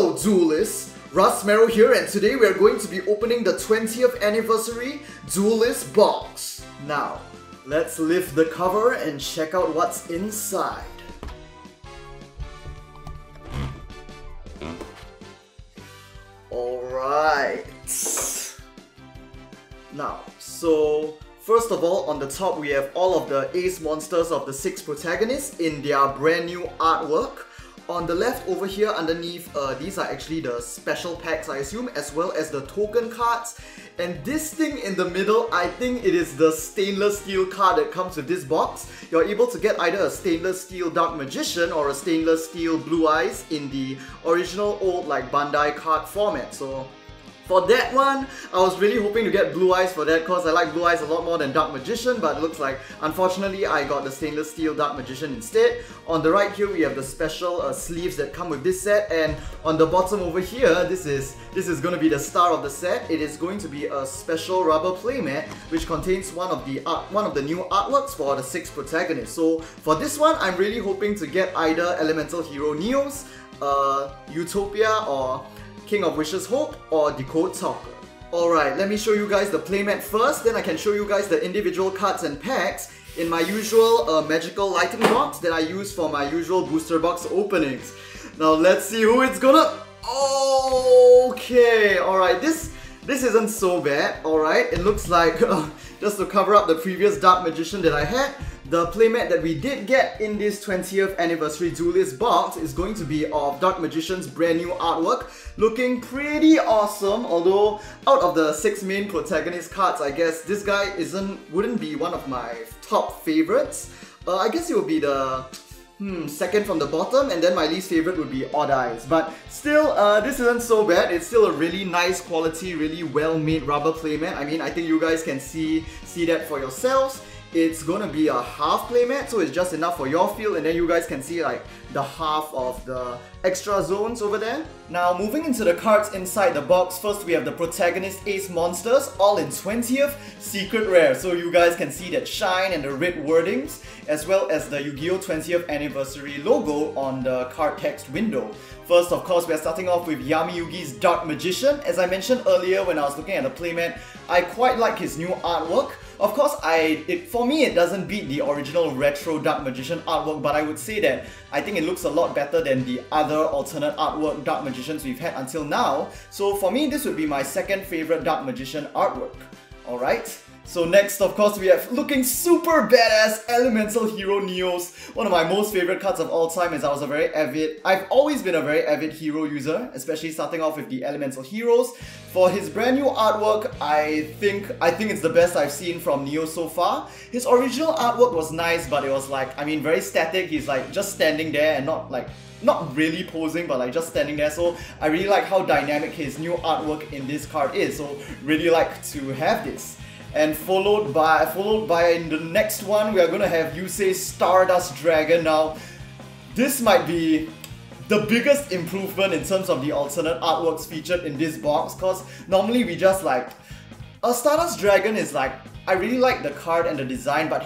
Hello Duelists, Russ Merrill here, and today we are going to be opening the 20th anniversary Duelist box. Now, let's lift the cover and check out what's inside. Alright. Now, so first of all, on the top we have all of the ace monsters of the 6 protagonists in their brand new artwork. On the left over here underneath, these are actually the special packs I assume, as well as the token cards. And this thing in the middle, I think it is the stainless steel card that comes with this box. You're able to get either a stainless steel Dark Magician or a stainless steel Blue Eyes in the original old like Bandai card format. So for that one, I was really hoping to get Blue Eyes for that because I like Blue Eyes a lot more than Dark Magician, but it looks like unfortunately I got the stainless steel Dark Magician instead. On the right here we have the special sleeves that come with this set, and on the bottom over here, this is going to be the star of the set. It is going to be a special rubber playmat which contains one of the new artworks for the 6 protagonists. So for this one, I'm really hoping to get either Elemental Hero Neos, Utopia, or King of Wishes Hope, or Decode Talker. Alright, let me show you guys the playmat first, then I can show you guys the individual cards and packs in my usual magical lighting box that I use for my usual booster box openings. Now let's see who it's gonna... Okay, alright, this isn't so bad, alright. It looks like, just to cover up the previous Dark Magician that I had, the playmat that we did get in this 20th anniversary Duelist box is going to be of Dark Magician's brand new artwork, looking pretty awesome. Although out of the 6 main protagonist cards, I guess this guy wouldn't be one of my top favorites. I guess it would be the second from the bottom, and then my least favorite would be Odd Eyes. But still, this isn't so bad. It's still a really nice quality, really well-made rubber playmat. I mean, I think you guys can see that for yourselves. It's gonna be a half playmat, so it's just enough for your field, and then you guys can see like the half of the extra zones over there. Now moving into the cards inside the box, first we have the protagonist ace monsters, all in 20th secret rare. So you guys can see that shine and the red wordings, as well as the Yu-Gi-Oh 20th anniversary logo on the card text window. First, of course, we are starting off with Yami Yugi's Dark Magician. As I mentioned earlier when I was looking at the playmat, I quite like his new artwork. Of course, for me, it doesn't beat the original retro Dark Magician artwork, but I would say that I think it looks a lot better than the other alternate artwork Dark Magicians we've had until now. So for me, this would be my second favorite Dark Magician artwork. Alright? So next, of course, we have looking super badass Elemental Hero Neos. One of my most favorite cards of all time, as I've always been a very avid hero user, especially starting off with the Elemental Heroes. For his brand new artwork, I think it's the best I've seen from Neo so far. His original artwork was nice, but it was like, I mean, very static. He's like just standing there and not really posing, but like just standing there. So I really like how dynamic his new artwork in this card is. So really like to have this. And followed by in the next one, we are gonna have Yusei's Stardust Dragon. Now, this might be the biggest improvement in terms of the alternate artworks featured in this box, because normally we just like a Stardust Dragon is like, I really like the card and the design, but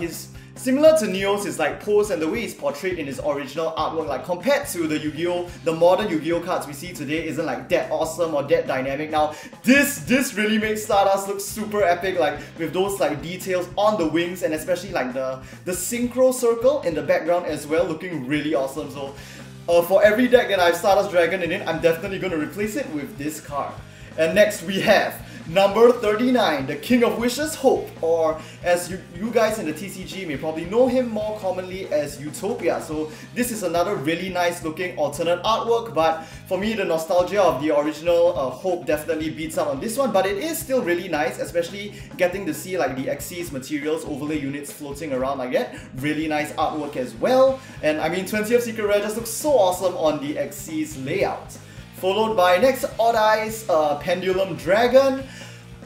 similar to Neo's, his like pose and the way he's portrayed in his original artwork, like compared to the Yu-Gi-Oh, the modern Yu-Gi-Oh cards we see today isn't like that awesome or that dynamic. Now this really makes Stardust look super epic, like with those like details on the wings, and especially like the synchro circle in the background as well, looking really awesome. So for every deck that I have Stardust Dragon in it, I'm definitely going to replace it with this card. And next we have number 39, the King of Wishes Hope, or as you guys in the TCG may probably know him more commonly as Utopia. So this is another really nice looking alternate artwork, but for me the nostalgia of the original Hope definitely beats out on this one, but it is still really nice, especially getting to see like the Xyz materials overlay units floating around like that. Really nice artwork as well, and I mean 20th Secret Rare just looks so awesome on the Xyz layout. Followed by next, Odd Eyes Pendulum Dragon.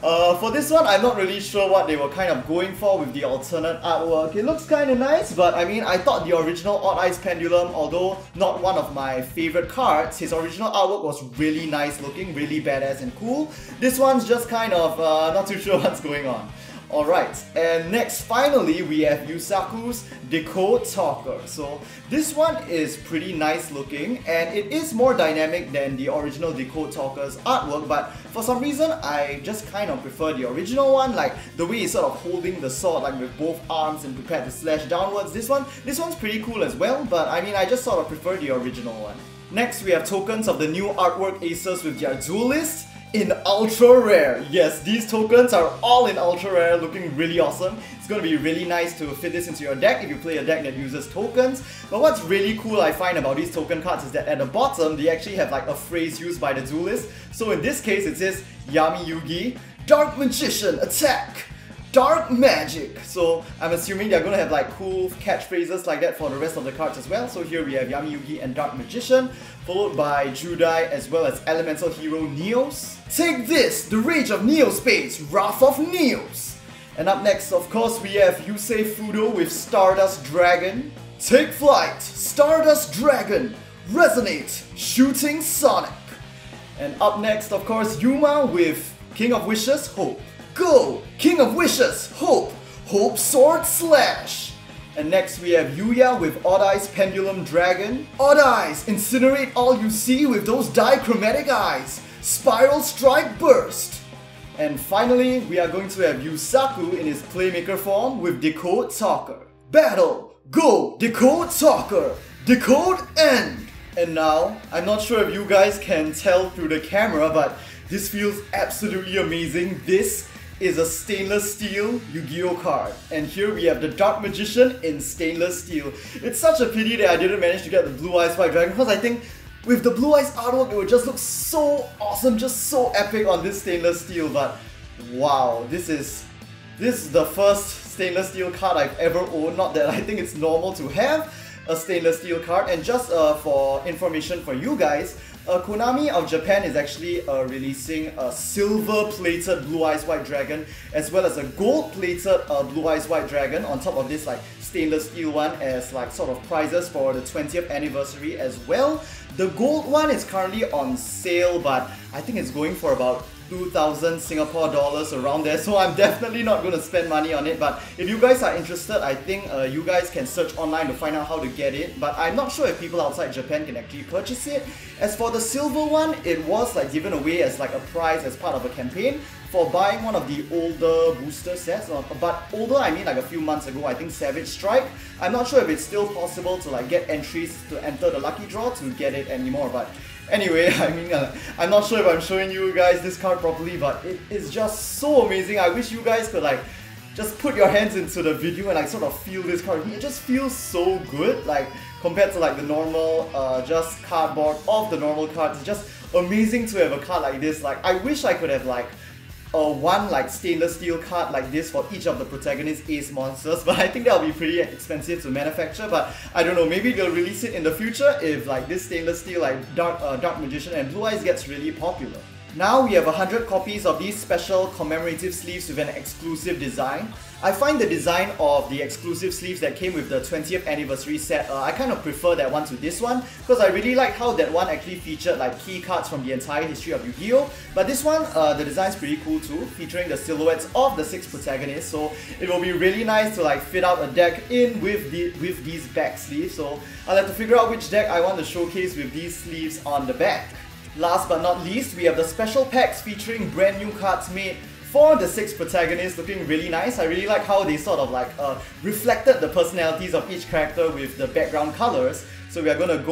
For this one, I'm not really sure what they were kind of going for with the alternate artwork. It looks kind of nice, but I mean, I thought the original Odd Eyes Pendulum, although not one of my favorite cards, his original artwork was really nice looking, really badass and cool. This one's just kind of not too sure what's going on. Alright, and next finally we have Yusaku's Decode Talker. So this one is pretty nice looking and it is more dynamic than the original Decode Talker's artwork, but for some reason I just kind of prefer the original one, like the way he's sort of holding the sword like with both arms and prepared to slash downwards. This one's pretty cool as well, but I mean I just sort of prefer the original one. Next we have tokens of the new artwork Aces with their Duelist in Ultra Rare. Yes, these tokens are all in Ultra Rare, looking really awesome. It's going to be really nice to fit this into your deck if you play a deck that uses tokens. But what's really cool I find about these token cards is that at the bottom they actually have like a phrase used by the Duelist. So in this case it says Yami Yugi, Dark Magician, attack! Dark Magic! So I'm assuming they're gonna have like cool catchphrases like that for the rest of the cards as well. So here we have Yami Yugi and Dark Magician, followed by Judai as well as Elemental Hero Neos. Take this! The Rage of Neospace, Wrath of Neos! And up next, of course, we have Yusei Fudo with Stardust Dragon. Take flight! Stardust Dragon! Resonate! Shooting Sonic! And up next, of course, Yuma with King of Wishes, Hope. Go! King of Wishes, Hope! Hope Sword Slash! And next we have Yuya with Odd Eyes Pendulum Dragon. Odd Eyes, incinerate all you see with those dichromatic eyes. Spiral Strike Burst! And finally, we are going to have Yusaku in his Playmaker form with Decode Talker. Battle! Go! Decode Talker! Decode End! And now, I'm not sure if you guys can tell through the camera, but this feels absolutely amazing. This is a stainless steel Yu-Gi-Oh card. And here we have the Dark Magician in stainless steel. It's such a pity that I didn't manage to get the Blue Eyes White Dragon because I think with the Blue Eyes artwork it would just look so awesome, just so epic on this stainless steel. But wow, this is the first stainless steel card I've ever owned. Not that I think it's normal to have a stainless steel card. And just for information for you guys, Konami of Japan is actually releasing a silver-plated Blue Eyes White Dragon as well as a gold-plated Blue Eyes White Dragon on top of this like stainless steel one as like sort of prizes for the 20th anniversary as well. The gold one is currently on sale, but I think it's going for about 2,000 Singapore dollars around there, so I'm definitely not going to spend money on it. But if you guys are interested, I think you guys can search online to find out how to get it, but I'm not sure if people outside Japan can actually purchase it. As for the silver one, it was like given away as like a prize as part of a campaign for buying one of the older booster sets, but older I mean like a few months ago, I think Savage Strike. I'm not sure if it's still possible to like get entries to enter the lucky draw to get it anymore, but anyway, I mean, I'm not sure if I'm showing you guys this card properly, but it is just so amazing. I wish you guys could like just put your hands into the video and like sort of feel this card. It just feels so good, like compared to like the normal just cardboard of the normal cards. It's just amazing to have a card like this. Like I wish I could have like one like stainless steel card like this for each of the protagonist ace monsters, but I think that'll be pretty expensive to manufacture. But I don't know, maybe they'll release it in the future if like this stainless steel like Dark Magician and Blue Eyes gets really popular. Now we have 100 copies of these special commemorative sleeves with an exclusive design. I find the design of the exclusive sleeves that came with the 20th anniversary set, I kind of prefer that one to this one because I really like how that one actually featured like key cards from the entire history of Yu-Gi-Oh! But this one, the design's pretty cool too, featuring the silhouettes of the 6 protagonists, so it will be really nice to like fit out a deck in with these back sleeves. So I'll have to figure out which deck I want to showcase with these sleeves on the back. Last but not least, we have the special packs featuring brand new cards made for the 6 protagonists, looking really nice. I really like how they sort of like reflected the personalities of each character with the background colors. So we are going to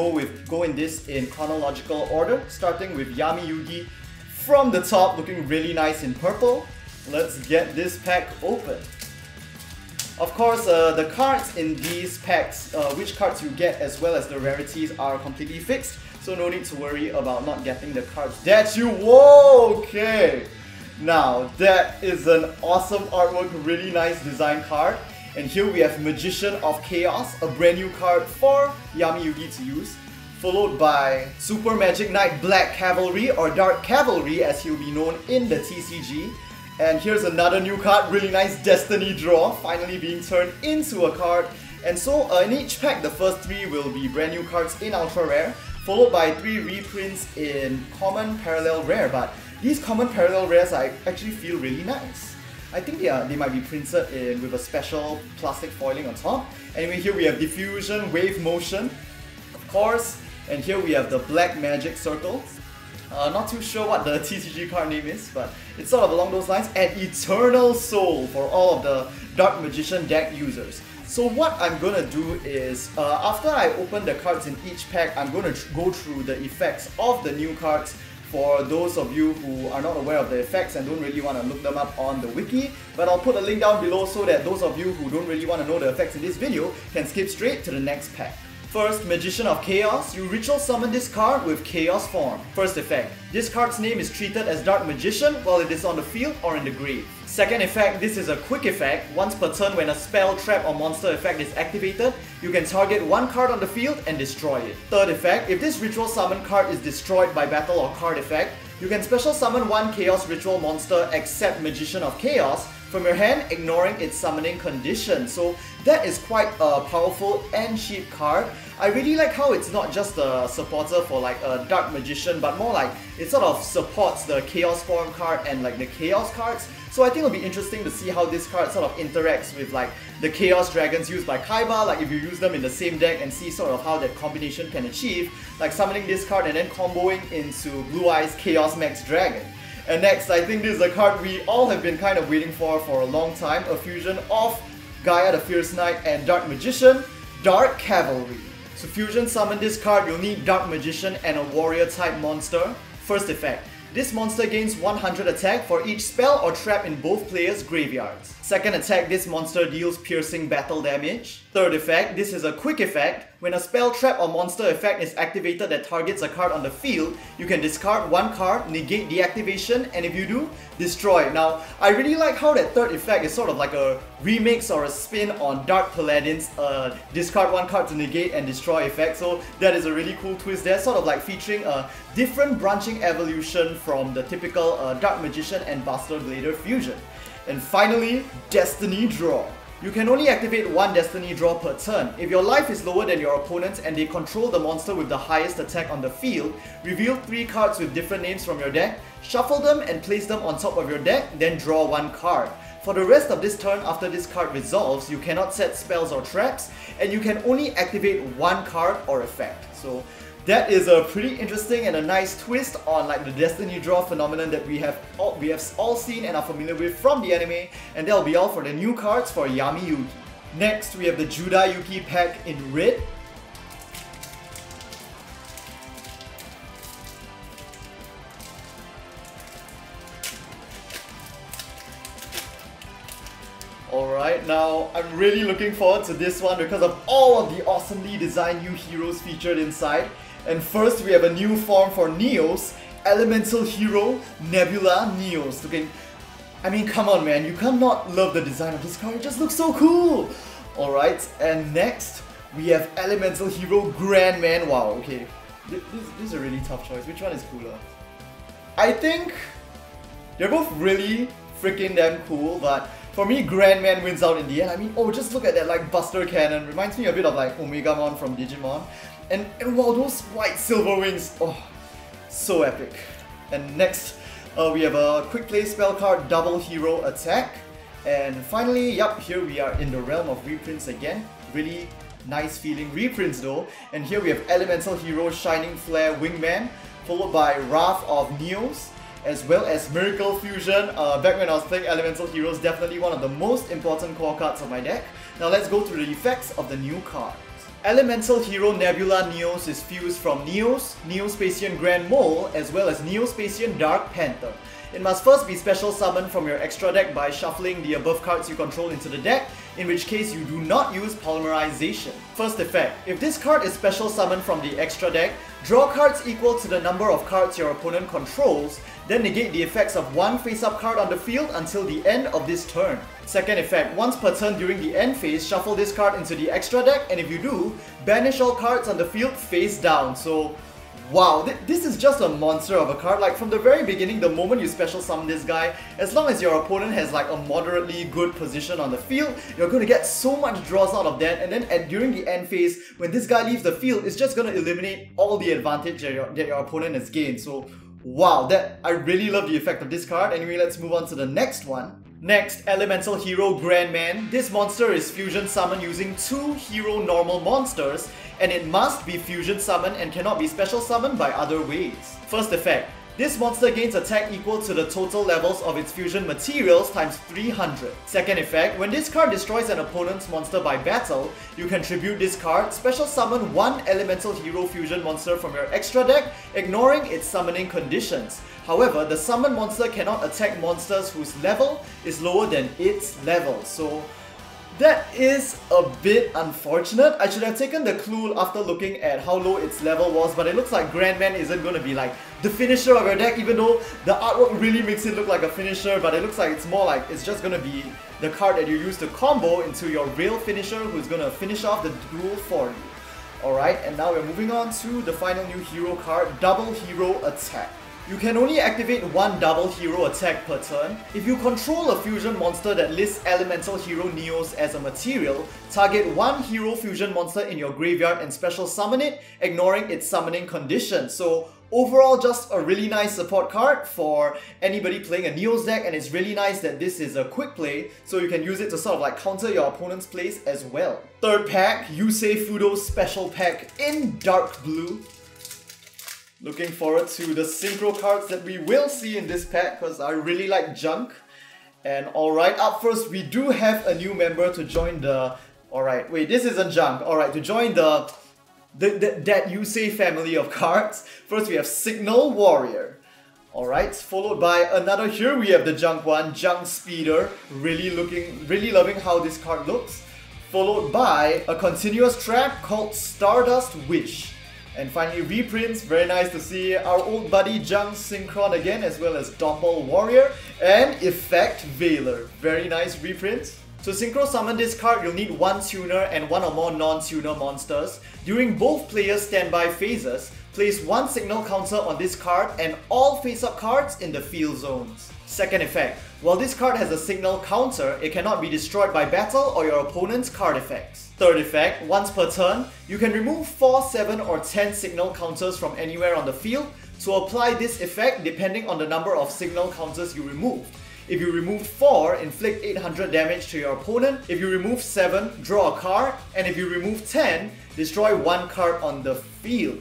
go in this in chronological order, starting with Yami Yugi from the top, looking really nice in purple. Let's get this pack open. Of course, the cards in these packs, which cards you get as well as the rarities are completely fixed, so no need to worry about not getting the cards that you want. Okay, now that is an awesome artwork, really nice design card. And here we have Magician of Chaos, a brand new card for Yami Yugi to use, followed by Super Magic Knight Black Cavalry or Dark Cavalry as he'll be known in the TCG. And here's another new card, really nice Destiny Draw, finally being turned into a card. And so in each pack, the first 3 will be brand new cards in Ultra Rare, followed by 3 reprints in Common, Parallel, Rare. But these Common, Parallel, Rares I actually feel really nice. I think they might be printed in with a special plastic foiling on top. Anyway, here we have Diffusion, Wave Motion, of course, and here we have the Black Magic Circle. Not too sure what the TCG card name is, but it's sort of along those lines. And Eternal Soul for all of the Dark Magician deck users. So what I'm gonna do is, after I open the cards in each pack, I'm gonna go through the effects of the new cards for those of you who are not aware of the effects and don't really want to look them up on the wiki. But I'll put a link down below so that those of you who don't really want to know the effects in this video can skip straight to the next pack. First, Magician of Chaos. You ritual summon this card with Chaos form. First effect, this card's name is treated as Dark Magician while it is on the field or in the grave. Second effect, this is a quick effect. Once per turn when a spell, trap or monster effect is activated, you can target one card on the field and destroy it. Third effect, if this ritual summon card is destroyed by battle or card effect, you can special summon one Chaos ritual monster except Magician of Chaos from your hand, ignoring its summoning condition. So that is quite a powerful and cheap card. I really like how it's not just a supporter for like a Dark Magician, but more like it sort of supports the Chaos form card and like the Chaos cards. So I think it'll be interesting to see how this card sort of interacts with like the Chaos Dragons used by Kaiba, like if you use them in the same deck and see sort of how that combination can achieve, like summoning this card and then comboing into Blue Eyes Chaos Max Dragon. And next, I think this is a card we all have been kind of waiting for a long time, a fusion of Gaia the Fierce Knight and Dark Magician, Dark Cavalry. To fusion summon this card, you'll need Dark Magician and a Warrior type monster. First effect, this monster gains 100 attack for each spell or trap in both players' graveyards. Second attack, this monster deals piercing battle damage. Third effect, this is a quick effect. When a spell, trap or monster effect is activated that targets a card on the field, you can discard one card, negate the activation, and if you do, destroy. Now, I really like how that third effect is sort of like a remix or a spin on Dark Paladin's discard one card to negate and destroy effect. So that is a really cool twist there, sort of like featuring a different branching evolution from the typical Dark Magician and Bastard Blader fusion. And finally, Destiny Draw. You can only activate one Destiny Draw per turn. If your life is lower than your opponent's and they control the monster with the highest attack on the field, reveal 3 cards with different names from your deck, shuffle them and place them on top of your deck, then draw one card. For the rest of this turn after this card resolves, you cannot set spells or traps, and you can only activate one card or effect. So that is a pretty interesting and a nice twist on like the Destiny Draw phenomenon that we have all seen and are familiar with from the anime, and that'll be all for the new cards for Yami Yugi. Next, we have the Juda Yuki pack in red. Alright, now I'm really looking forward to this one because of all of the awesomely designed new heroes featured inside. And first we have a new form for Neos, Elemental Hero Nebula Neos. Looking, I mean, come on man, you cannot love the design of this card, it just looks so cool! Alright, and next we have Elemental Hero Grandman. Wow, okay, this is a really tough choice. Which one is cooler? I think they're both really freaking damn cool, but for me, Grandman wins out in the end. I mean, oh, just look at that like Buster Cannon. Reminds me a bit of like Omegamon from Digimon. And wow, those white silver wings, oh, so epic. And next, we have a quick play spell card, Double Hero Attack. And finally, yup, here we are in the realm of reprints again. Really nice feeling reprints though. And here we have Elemental Hero Shining Flare Wingman, followed by Wrath of Neos, as well as Miracle Fusion. Back when I was playing Elemental Heroes, definitely one of the most important core cards of my deck. Now let's go through the effects of the new cards. Elemental Hero Nebula Neos is fused from Neos, Neospatian Grand Mole, as well as Neospatian Dark Panther. It must first be special summoned from your extra deck by shuffling the above cards you control into the deck, in which case you do not use Polymerization. First effect, if this card is special summoned from the extra deck, draw cards equal to the number of cards your opponent controls, then negate the effects of one face-up card on the field until the end of this turn. Second effect, once per turn during the end phase, shuffle this card into the extra deck, and if you do, banish all cards on the field face down. So, wow, this is just a monster of a card. Like from the very beginning, the moment you special summon this guy, as long as your opponent has like a moderately good position on the field, you're going to get so much draws out of that, and then during the end phase, when this guy leaves the field, it's just going to eliminate all the advantage that your opponent has gained. So wow, I really love the effect of this card. Anyway, let's move on to the next one. Next, Elemental Hero Grandman. This monster is fusion summoned using 2 hero normal monsters, and it must be fusion summoned and cannot be special summoned by other ways. First effect. This monster gains attack equal to the total levels of its fusion materials times 300. Second effect, when this card destroys an opponent's monster by battle, you can tribute this card, special summon 1 elemental hero fusion monster from your extra deck, ignoring its summoning conditions. However, the summoned monster cannot attack monsters whose level is lower than its level, so that is a bit unfortunate. I should have taken the clue after looking at how low its level was, but it looks like Grandman isn't going to be like the finisher of your deck, even though the artwork really makes it look like a finisher, but it looks like it's more like it's just going to be the card that you use to combo into your real finisher who's going to finish off the duel for you. Alright, and now we're moving on to the final new hero card, Double Hero Attack. You can only activate 1 double hero attack per turn. If you control a fusion monster that lists elemental hero Neos as a material, target 1 hero fusion monster in your graveyard and special summon it, ignoring its summoning condition. So overall, just a really nice support card for anybody playing a Neos deck, and it's really nice that this is a quick play, so you can use it to sort of like counter your opponent's plays as well. Third pack, Yusei Fudo Special Pack in dark blue. Looking forward to the synchro cards that we will see in this pack, because I really like junk. And alright, up first we do have a new member to join the... Alright, wait, this isn't junk. Alright, to join that Yusei family of cards. First we have Signal Warrior. Alright, followed by another, here we have the junk one, Junk Speeder. Really loving how this card looks. Followed by a continuous trap called Stardust Wish. And finally, reprints, very nice to see our old buddy Junk Synchron again, as well as Doppel Warrior and Effect Veiler. Very nice reprints. To synchro summon this card, you'll need 1 tuner and 1 or more non-tuner monsters. During both players' standby phases, place 1 signal counter on this card and all face-up cards in the field zones. Second effect, while this card has a signal counter, it cannot be destroyed by battle or your opponent's card effects. Third effect, once per turn, you can remove 4, 7 or 10 signal counters from anywhere on the field to apply this effect depending on the number of signal counters you removed. If you remove 4, inflict 800 damage to your opponent. If you remove 7, draw a card. And if you remove 10, destroy 1 card on the field.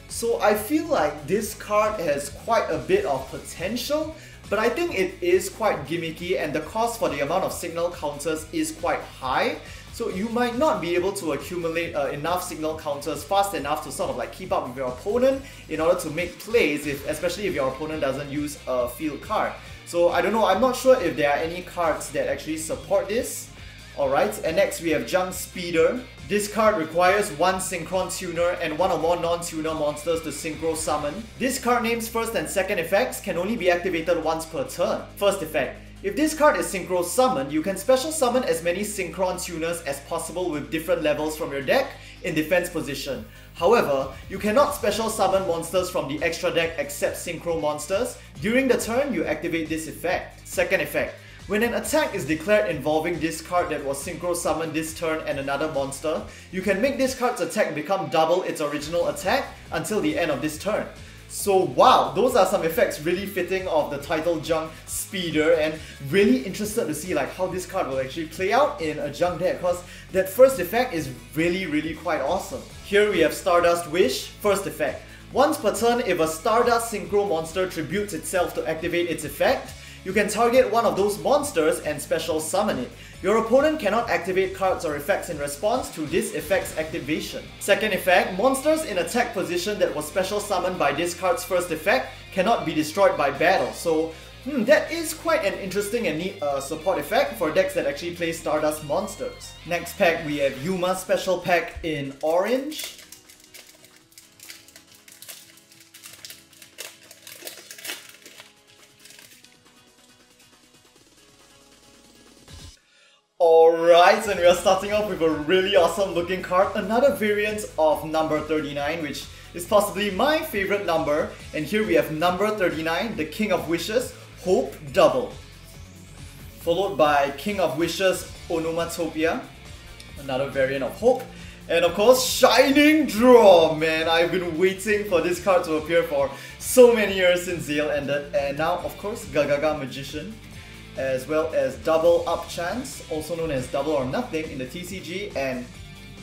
So I feel like this card has quite a bit of potential, but I think it is quite gimmicky and the cost for the amount of signal counters is quite high. So you might not be able to accumulate enough signal counters fast enough to sort of like keep up with your opponent in order to make plays, especially if your opponent doesn't use a field card. So I don't know, I'm not sure if there are any cards that actually support this. Alright, and next we have Junk Speeder. This card requires 1 Synchron Tuner and 1 or more non-tuner monsters to synchro summon. This card name's first and second effects can only be activated once per turn. First effect, if this card is synchro summoned, you can special summon as many Synchron Tuners as possible with different levels from your deck in defense position. However, you cannot special summon monsters from the extra deck except synchro monsters. During the turn, you activate this effect. Second effect, when an attack is declared involving this card that was synchro summoned this turn and another monster, you can make this card's attack become double its original attack until the end of this turn. So wow, those are some effects really fitting of the title Junk Speeder, and really interested to see like how this card will actually play out in a junk deck, because that first effect is really quite awesome. Here we have Stardust Wish. First effect, once per turn, if a Stardust Synchro monster tributes itself to activate its effect, you can target one of those monsters and special summon it. Your opponent cannot activate cards or effects in response to this effect's activation. Second effect, monsters in attack position that was special summoned by this card's first effect cannot be destroyed by battle. So that is quite an interesting and neat support effect for decks that actually play Stardust monsters. Next pack we have Yuma Special Pack in orange. Alright, and we are starting off with a really awesome looking card, another variant of number 39, which is possibly my favorite number. And here we have number 39, the King of Wishes, Hope Double. Followed by King of Wishes, Onomatopia, another variant of Hope. And of course, Shining Draw! Man, I've been waiting for this card to appear for so many years since Zeal ended. And now, of course, Gagaga Magician. as well as Double Up Chance, also known as Double or Nothing in the TCG, and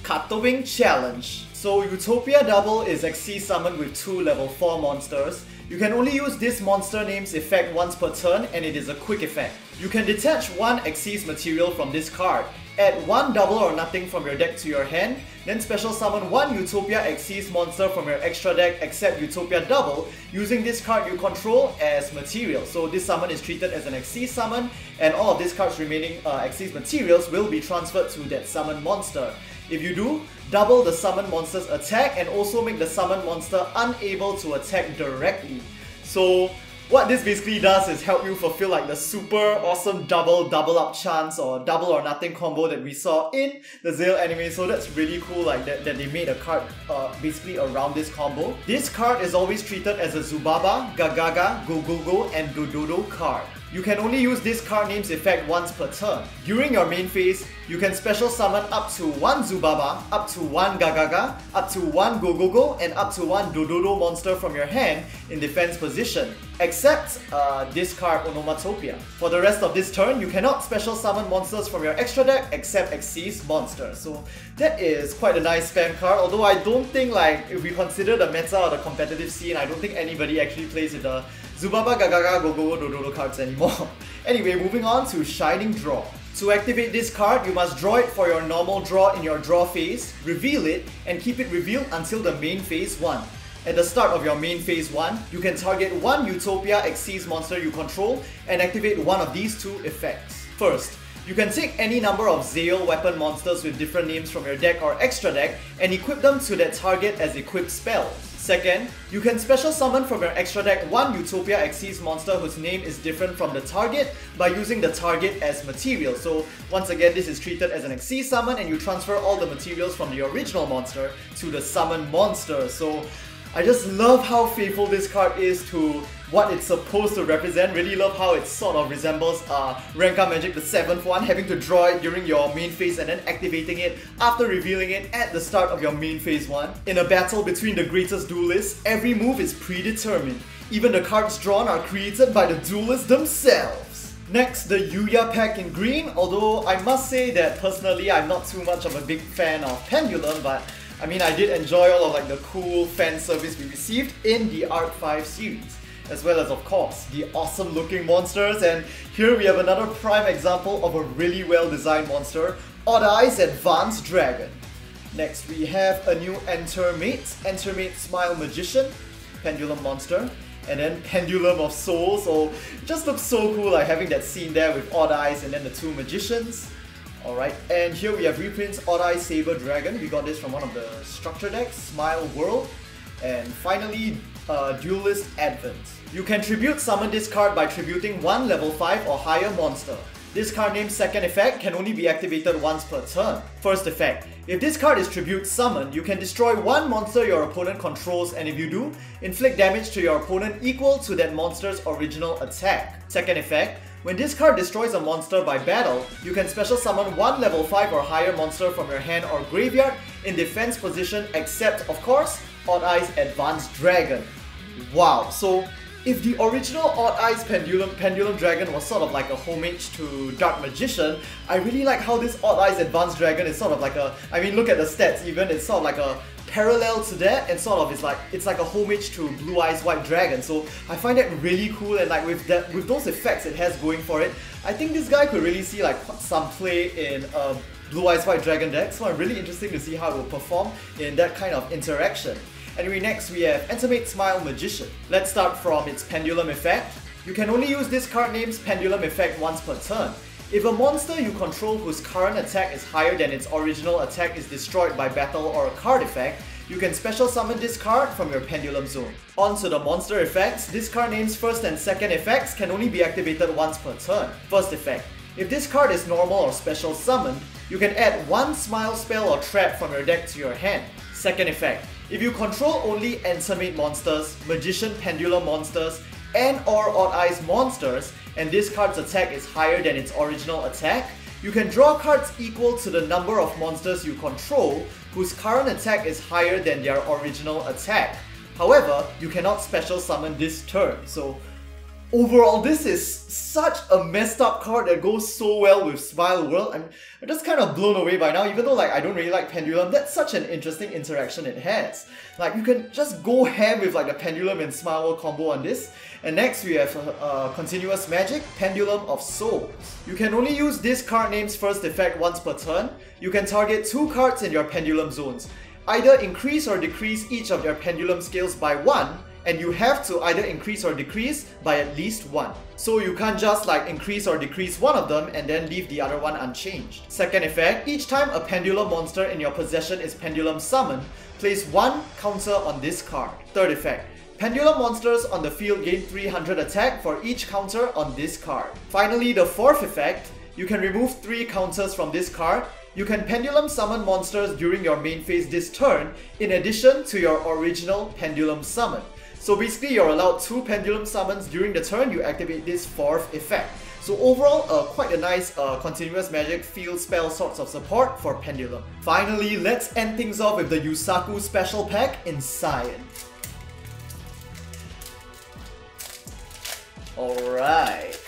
Katowing Challenge. So Utopia Double is Xyz summoned with 2 level 4 monsters. You can only use this monster name's effect once per turn, and it is a quick effect. You can detach 1 Xyz material from this card, add 1 Double or Nothing from your deck to your hand, then special summon 1 Utopia Xyz monster from your extra deck except Utopia Double, using this card you control as material. So this summon is treated as an Xyz summon, and all of this card's remaining Xyz materials will be transferred to that summon monster. If you do, double the summon monster's attack and also make the summon monster unable to attack directly. So what this basically does is help you fulfill like the super awesome double up chance or Double or Nothing combo that we saw in the Zale anime. So that's really cool, like that they made a card basically around this combo. This card is always treated as a Zubaba, Gagaga, Gogogo and Dododo card. You can only use this card name's effect once per turn. During your main phase, you can special summon up to 1 Zubaba, up to 1 Gagaga, up to 1 Gogogo, and up to 1 Dododo monster from your hand in defense position, except this card Onomatopia. For the rest of this turn, you cannot special summon monsters from your extra deck except Xyz monsters. So that is quite a nice spam card, although I don't think, like, if we consider the meta or the competitive scene, I don't think anybody actually plays with the Zubaba, Gagaga, Gogogo, Dododo cards anymore. Anyway, moving on to Shining Draw. To activate this card, you must draw it for your normal draw in your draw phase, reveal it, and keep it revealed until the main phase 1. At the start of your main phase 1, you can target 1 Utopia Xyz monster you control and activate one of these 2 effects. First, you can take any number of Zale weapon monsters with different names from your deck or extra deck and equip them to that target as equipped spells. Second, you can special summon from your extra deck 1 Utopia Xyz monster whose name is different from the target by using the target as material. So once again, this is treated as an Xyz summon and you transfer all the materials from the original monster to the summon monster. So I just love how faithful this card is to what it's supposed to represent. Really love how it sort of resembles Renka Magic, the 7th one, having to draw it during your main phase and then activating it after revealing it at the start of your main phase 1. In a battle between the greatest duelists, every move is predetermined. Even the cards drawn are created by the duelists themselves. Next, the Yuya pack in green, although I must say that personally I'm not too much of a big fan of Pendulum, but I mean, I did enjoy all of like the cool fan service we received in the Arc 5 series, as well as of course the awesome looking monsters. And here we have another prime example of a really well designed monster, Odd Eyes Advanced Dragon. Next we have a new Entermate Smile Magician, Pendulum monster, and then Pendulum of Souls. So it just looks so cool, like having that scene there with Odd Eyes and then the 2 magicians. Alright, and here we have reprints Odd Eye Saber Dragon. We got this from one of the structure decks, Smile World. And finally, Duelist Advent. You can tribute summon this card by tributing 1 level 5 or higher monster. This card named second effect can only be activated once per turn. First effect, if this card is tribute summoned, you can destroy 1 monster your opponent controls, and if you do, inflict damage to your opponent equal to that monster's original attack. Second effect, when this card destroys a monster by battle, you can special summon 1 level 5 or higher monster from your hand or graveyard in defense position except, of course, Odd Eyes Advanced Dragon. Wow, so if the original Odd Eyes Pendulum Dragon was sort of like a homage to Dark Magician, I really like how this Odd Eyes Advanced Dragon is sort of like a, I mean, look at the stats even, it's sort of like a parallel to that, and sort of it's like a homage to Blue Eyes White Dragon. So I find that really cool, and like with those effects it has going for it, I think this guy could really see like some play in Blue Eyes White Dragon deck. So I'm really interested to see how it will perform in that kind of interaction. Anyway, next we have Entermate Smile Magician. Let's start from its Pendulum effect. You can only use this card name's Pendulum effect once per turn. If a monster you control whose current attack is higher than its original attack is destroyed by battle or a card effect, you can special summon this card from your Pendulum zone. On to the monster effects. This card name's first and second effects can only be activated once per turn. First effect, if this card is normal or special summoned, you can add 1 smile spell or trap from your deck to your hand. Second effect, if you control only Entermate monsters, Magician Pendulum monsters, and or Odd Eyes monsters, and this card's attack is higher than its original attack, you can draw cards equal to the number of monsters you control whose current attack is higher than their original attack. However, you cannot special summon this turn. So overall, this is such a messed up card that goes so well with Smile World. I'm just kind of blown away by now, even though like I don't really like Pendulum. That's such an interesting interaction it has. Like you can just go ham with like the Pendulum and Smile World combo on this. And next we have Continuous Magic, Pendulum of Souls. You can only use this card name's first effect once per turn. You can target 2 cards in your Pendulum zones. Either increase or decrease each of their Pendulum scales by 1, and you have to either increase or decrease by at least 1. So you can't just like increase or decrease one of them and then leave the other one unchanged. Second effect, each time a Pendulum monster in your possession is Pendulum summoned, place 1 counter on this card. Third effect, Pendulum monsters on the field gain 300 attack for each counter on this card. Finally, the fourth effect, you can remove 3 counters from this card. You can Pendulum summon monsters during your main phase this turn, in addition to your original Pendulum summon. So basically you're allowed 2 Pendulum summons during the turn you activate this fourth effect. So overall, quite a nice Continuous Magic field spell sorts of support for Pendulum. Finally, let's end things off with the Yusaku Special Pack in Cyan. Alright.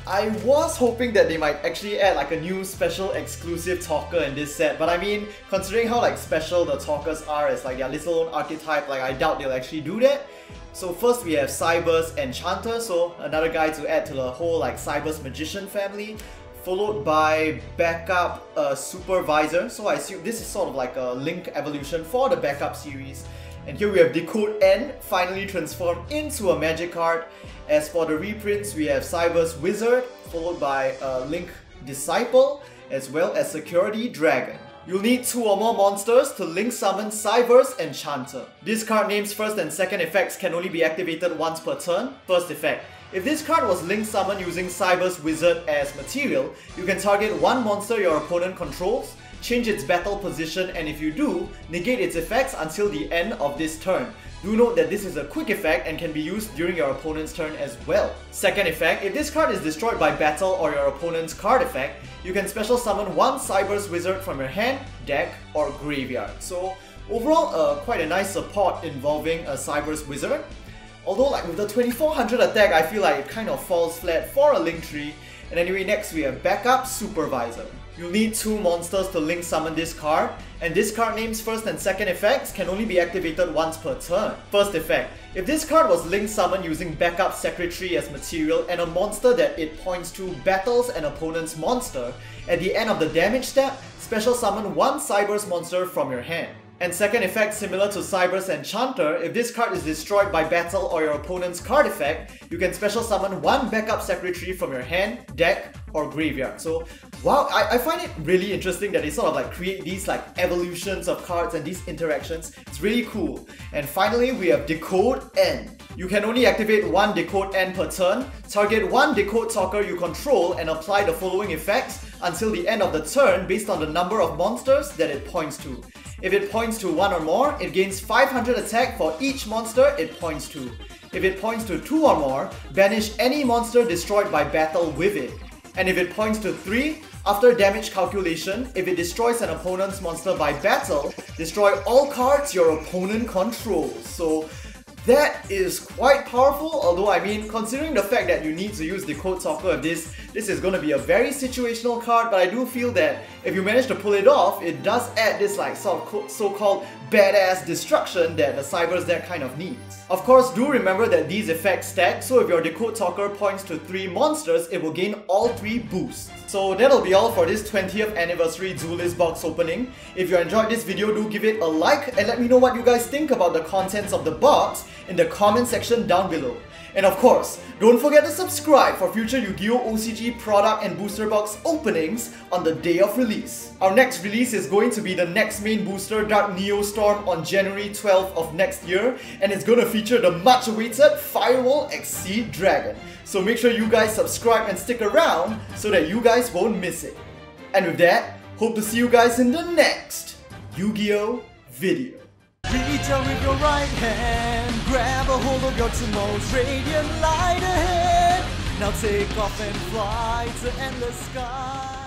I was hoping that they might actually add like a new special exclusive talker in this set, but I mean, considering how like special the talkers are as like their little own archetype, like I doubt they'll actually do that. So first we have Cyber's Enchanter, so another guy to add to the whole like Cyber's Magician family, followed by Backup Supervisor, so I assume this is sort of like a Link evolution for the Backup series. And here we have Decode N, finally transformed into a magic card. As for the reprints, we have Cyber's Wizard, followed by Link Disciple, as well as Security Dragon. You'll need 2 or more monsters to Link summon Cyber's Enchanter. This card name's first and second effects can only be activated once per turn. First effect, if this card was Link summoned using Cyber's Wizard as material, you can target 1 monster your opponent controls, change its battle position, and if you do, negate its effects until the end of this turn. Do note that this is a quick effect and can be used during your opponent's turn as well. Second effect, if this card is destroyed by battle or your opponent's card effect, you can special summon 1 Cyber's Wizard from your hand, deck, or graveyard. So overall, quite a nice support involving a Cyber's Wizard. Although like with the 2400 attack, I feel like it kind of falls flat for a Link tree. And anyway, next we have Backup Supervisor. You'll need 2 monsters to Link summon this card, and this card name's first and second effects can only be activated once per turn. First effect, if this card was Link summoned using Backup Secretary as material and a monster that it points to battles an opponent's monster, at the end of the damage step, special summon 1 Cyber's monster from your hand. And second effect, similar to Cyber's Enchanter, if this card is destroyed by battle or your opponent's card effect, you can special summon 1 Backup Secretary from your hand, deck, or graveyard. So wow, I find it really interesting that they sort of like create these like evolutions of cards and these interactions. It's really cool. And finally, we have Decode N. You can only activate 1 Decode N per turn, target 1 Decode Talker you control, and apply the following effects until the end of the turn based on the number of monsters that it points to. If it points to 1 or more, it gains 500 attack for each monster it points to. If it points to 2 or more, banish any monster destroyed by battle with it. And if it points to 3, after damage calculation, if it destroys an opponent's monster by battle, destroy all cards your opponent controls. So that is quite powerful, although I mean, considering the fact that you need to use Decode Talker of this is going to be a very situational card, but I do feel that if you manage to pull it off, it does add this like sort of so-called badass destruction that the Cyber's deck kind of needs. Of course, do remember that these effects stack, so if your Decode Talker points to 3 monsters, it will gain all 3 boosts. So that'll be all for this 20th anniversary Duelist box opening. If you enjoyed this video, do give it a like and let me know what you guys think about the contents of the box in the comment section down below. And of course, don't forget to subscribe for future Yu-Gi-Oh! OCG product and booster box openings on the day of release. Our next release is going to be the next main booster, Dark Neostorm, on January 12th of next year, and it's going to feature the much awaited Firewall Exceed Dragon. So make sure you guys subscribe and stick around so that you guys won't miss it. And with that, hope to see you guys in the next Yu-Gi-Oh! Video. Reach out with your right hand, grab a hold of your tomorrow's radiant light ahead. Now take off and fly to endless sky.